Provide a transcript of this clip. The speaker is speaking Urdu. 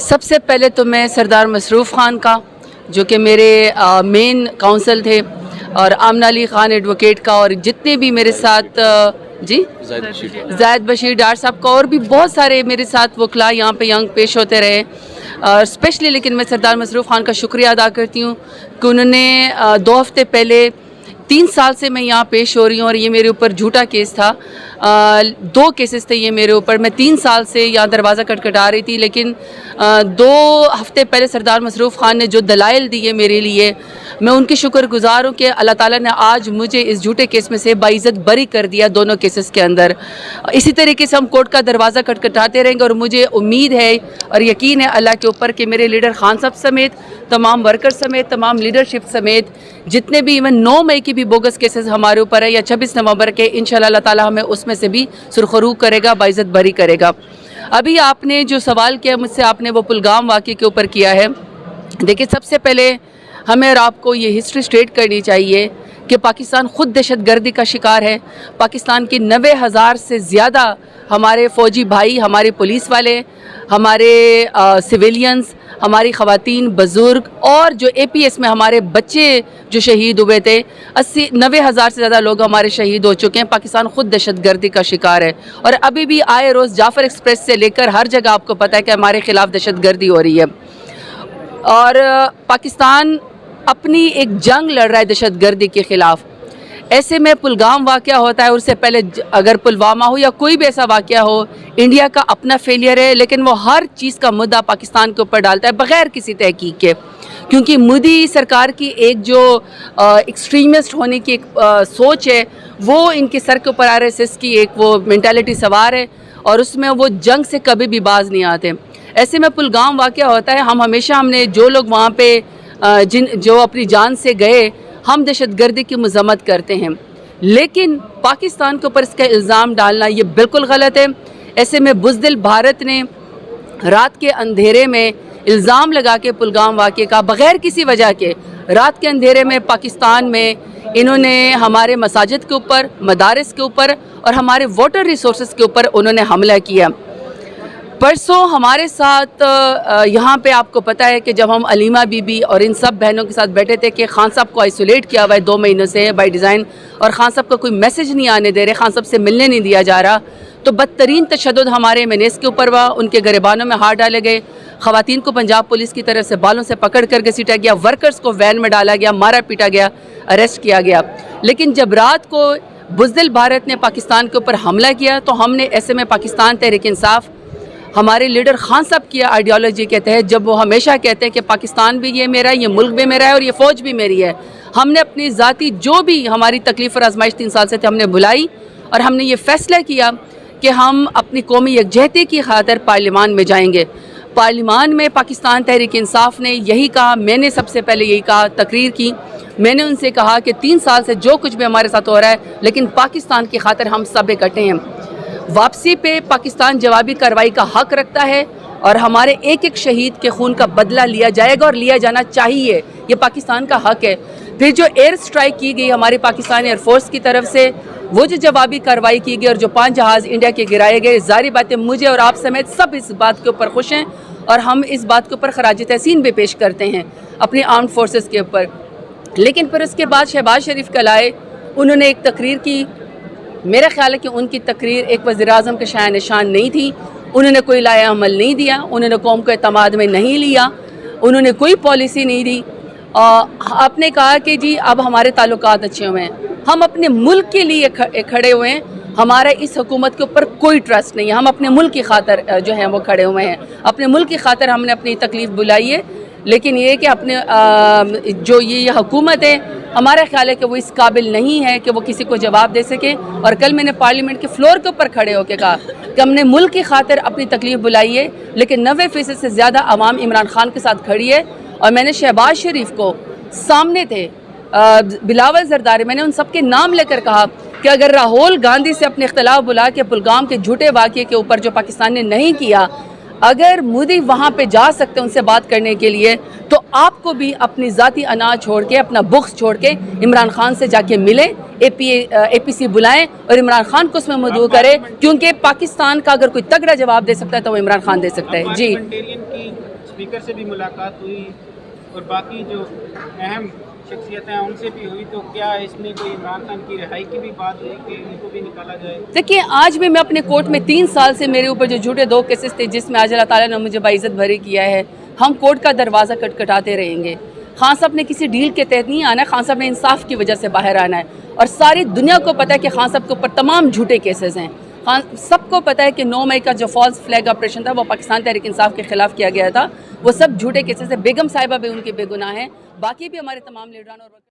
سب سے پہلے تو میں سردار مصروف خان کا جو کہ میرے مین کونسل تھے، اور آمنہ علی خان ایڈوکیٹ کا، اور جتنے بھی میرے ساتھ زاہد بشیر ڈار صاحب کا، اور بھی بہت سارے میرے ساتھ وکلا یہاں پہ ینگ پیش ہوتے رہے، اسپیشلی لیکن میں سردار مصروف خان کا شکریہ ادا کرتی ہوں کہ انہوں نے 2 ہفتے پہلے 3 سال سے میں یہاں پیش ہو رہی ہوں، اور یہ میرے اوپر جھوٹا کیس تھا، 2 کیسز تھے یہ میرے اوپر. میں 3 سال سے یہاں دروازہ کٹکھٹا رہی تھی، لیکن 2 ہفتے پہلے سردار مصروف خان نے جو دلائل دیے میرے لیے، میں ان کی شکر گزار ہوں کہ اللہ تعالیٰ نے آج مجھے اس جھوٹے کیس میں سے باعزت بری کر دیا دونوں کیسز کے اندر. اسی طریقے سے ہم کورٹ کا دروازہ کٹکھٹاتے رہیں گے، اور مجھے امید ہے اور یقین ہے اللہ کے اوپر کہ میرے لیڈر خان صاحب سمیت، تمام ورکر سمیت، تمام لیڈرشپ سمیت، جتنے بھی ایون 9 مئی کی بھی بوگس کیسز ہمارے اوپر ہے یا 26 نومبر کے، انشاءاللہ اللہ تعالیٰ ہمیں اس میں سے بھی سرخرو کرے گا، باعزت بری کرے گا. ابھی آپ نے جو سوال کیا مجھ سے، آپ نے وہ پلگام واقعے کے اوپر کیا ہے. دیکھیں، سب سے پہلے ہمیں اور آپ کو یہ ہسٹری اسٹریٹ کرنی چاہیے کہ پاکستان خود دہشت گردی کا شکار ہے. پاکستان کی 90,000 سے زیادہ ہمارے فوجی بھائی، ہمارے پولیس والے، ہمارے سویلینز، ہماری خواتین، بزرگ، اور جو APS میں ہمارے بچے جو شہید ہوئے تھے، 90,000 سے زیادہ لوگ ہمارے شہید ہو چکے ہیں. پاکستان خود دہشت گردی کا شکار ہے، اور ابھی بھی آئے روز جعفر ایکسپریس سے لے کر ہر جگہ آپ کو پتہ ہے کہ ہمارے خلاف دہشت گردی ہو رہی ہے، اور پاکستان اپنی ایک جنگ لڑ رہا ہے دہشت گردی کے خلاف. ایسے میں پلگام واقعہ ہوتا ہے، اور اس سے پہلے اگر پلوامہ ہو یا کوئی بھی ایسا واقعہ ہو، انڈیا کا اپنا فیلئر ہے، لیکن وہ ہر چیز کا مدعا پاکستان کے اوپر ڈالتا ہے بغیر کسی تحقیق کے، کیونکہ مودی سرکار کی ایک جو ایکسٹریمسٹ ہونے کی ایک سوچ ہے، وہ ان کے سر کے اوپر RSS کی ایک وہ مینٹالٹی سوار ہے، اور اس میں وہ جنگ سے کبھی بھی باز نہیں آتے. ایسے میں پلگام واقعہ ہوتا ہے، ہم نے جو لوگ وہاں پہ جو اپنی جان سے گئے، ہم دہشت گردی کی مذمت کرتے ہیں، لیکن پاکستان کے اوپر اس کا الزام ڈالنا یہ بالکل غلط ہے. ایسے میں بزدل بھارت نے رات کے اندھیرے میں الزام لگا کے پلگام واقعے کا بغیر کسی وجہ کے، رات کے اندھیرے میں پاکستان میں انہوں نے ہمارے مساجد کے اوپر، مدارس کے اوپر، اور ہمارے واٹر ریسورسز کے اوپر انہوں نے حملہ کیا. پرسوں ہمارے ساتھ یہاں پہ آپ کو پتہ ہے کہ جب ہم علیمہ بی بی اور ان سب بہنوں کے ساتھ بیٹھے تھے کہ خان صاحب کو آئسولیٹ کیا ہوا ہے 2 مہینوں سے بائی ڈیزائن، اور خان صاحب کا کوئی میسج نہیں آنے دے رہے، خان صاحب سے ملنے نہیں دیا جا رہا، تو بدترین تشدد ہمارے MNAs کے اوپر ہوا. ان کے گریبانوں میں ہاتھ ڈالے گئے، خواتین کو پنجاب پولیس کی طرف سے بالوں سے پکڑ کر گھسیٹا گیا، ورکرز کو وین میں ڈالا گیا، مارا پیٹا گیا، اریسٹ کیا گیا. لیکن جب رات کو بزدل بھارت نے پاکستان کے اوپر حملہ کیا، تو ہم نے ایسے میں پاکستان تحریک انصاف، ہمارے لیڈر خان صاحب کی آئیڈیالوجی کے تحت، جب وہ ہمیشہ کہتے ہیں کہ پاکستان بھی یہ میرا ہے، یہ ملک بھی میرا ہے، اور یہ فوج بھی میری ہے، ہم نے اپنی ذاتی جو بھی ہماری تکلیف اور آزمائش 3 سال سے تھے ہم نے بھلائی، اور ہم نے یہ فیصلہ کیا کہ ہم اپنی قومی یکجہتی کی خاطر پارلیمان میں جائیں گے. پارلیمان میں پاکستان تحریک انصاف نے یہی کہا، میں نے سب سے پہلے یہی کہا، تقریر کی، میں نے ان سے کہا کہ 3 سال سے جو کچھ بھی ہمارے ساتھ ہو رہا ہے، لیکن پاکستان کی خاطر ہم سب اکٹھے ہیں. واپسی پہ پاکستان جوابی کارروائی کا حق رکھتا ہے، اور ہمارے ایک ایک شہید کے خون کا بدلہ لیا جائے گا، اور لیا جانا چاہیے، یہ پاکستان کا حق ہے. پھر جو ایئر سٹرائک کی گئی ہماری پاکستانی ایئر فورس کی طرف سے، وہ جو جوابی کارروائی کی گئی اور جو 5 جہاز انڈیا کے گرائے گئے، ظاہری بات ہے مجھے اور آپ سمیت سب اس بات کے اوپر خوش ہیں، اور ہم اس بات کے اوپر خراج تحسین بھی پیش کرتے ہیں اپنی آرمڈ فورسز کے اوپر. لیکن پھر اس کے بعد شہباز شریف کل آئے، انہوں نے ایک تقریر کی. میرا خیال ہے کہ ان کی تقریر ایک وزیر اعظم کے شایان نشان نہیں تھی. انہوں نے کوئی لائحہ عمل نہیں دیا، انہوں نے قوم کو اعتماد میں نہیں لیا، انہوں نے کوئی پالیسی نہیں دی. آپ نے کہا کہ جی اب ہمارے تعلقات اچھے ہوئے ہیں، ہم اپنے ملک کے لیے کھڑے ہوئے ہیں، ہمارا اس حکومت کے اوپر کوئی ٹرسٹ نہیں ہے، ہم اپنے ملک کی خاطر جو ہیں وہ کھڑے ہوئے ہیں، اپنے ملک کی خاطر ہم نے اپنی تکلیف بلائی ہے. لیکن یہ کہ اپنے جو یہ حکومت ہے، ہمارا خیال ہے کہ وہ اس قابل نہیں ہے کہ وہ کسی کو جواب دے سکے. اور کل میں نے پارلیمنٹ کے فلور کے اوپر کھڑے ہو کے کہا کہ ہم نے ملک کی خاطر اپنی تکلیف بلائی ہے، لیکن 90% سے زیادہ عوام عمران خان کے ساتھ کھڑی ہے. اور میں نے شہباز شریف کو سامنے تھے، بلاول زرداری، میں نے ان سب کے نام لے کر کہا کہ اگر راہول گاندھی سے اپنے اختلاف بلا کے پلگام کے جھوٹے واقعے کے اوپر جو پاکستان نے نہیں کیا، اگر مودی وہاں پہ جا سکتے ان سے بات کرنے کے لیے تو آپ کو بھی اپنی ذاتی انا چھوڑ کے اپنا بغض چھوڑ کے عمران خان سے جا کے ملیں, اے پی سی بلائیں اور عمران خان کو اس میں مدعو کرے, کیونکہ پاکستان کا اگر کوئی تگڑا جواب دے سکتا ہے تو وہ عمران خان دے سکتا ہے. جی کی اسپیکر سے بھی ملاقات ہوئی اور باقی جو اہم شخصیتیں ہیں ان سے بھی ہوئی, تو کیا اس میں کوئی عمران خان کی رہائی کی بھی بات ہوئی کہ ان کو بھی نکالا جائے؟ دیکھیے آج بھی میں اپنے کورٹ میں 3 سال سے میرے اوپر جو جھوٹے 2 کیسز تھے جس میں آج اللہ تعالیٰ نے مجھے باعزت بھری کیا ہے, ہم کورٹ کا دروازہ کٹکھٹاتے رہیں گے. خان صاحب نے کسی ڈیل کے تحت نہیں آنا ہے, خان صاحب نے انصاف کی وجہ سے باہر آنا ہے, اور ساری دنیا کو پتہ ہے کہ خان صاحب کے اوپر تمام جھوٹے کیسز ہیں. سب کو پتہ ہے کہ 9 مئی کا جو فالس فلیگ آپریشن تھا وہ پاکستان تحریک انصاف کے خلاف کیا گیا تھا, وہ سب جھوٹے کیسز ہیں. بیگم صاحبہ بھی ان کے بے گناہ ہیں, باقی بھی ہمارے تمام لیڈران اور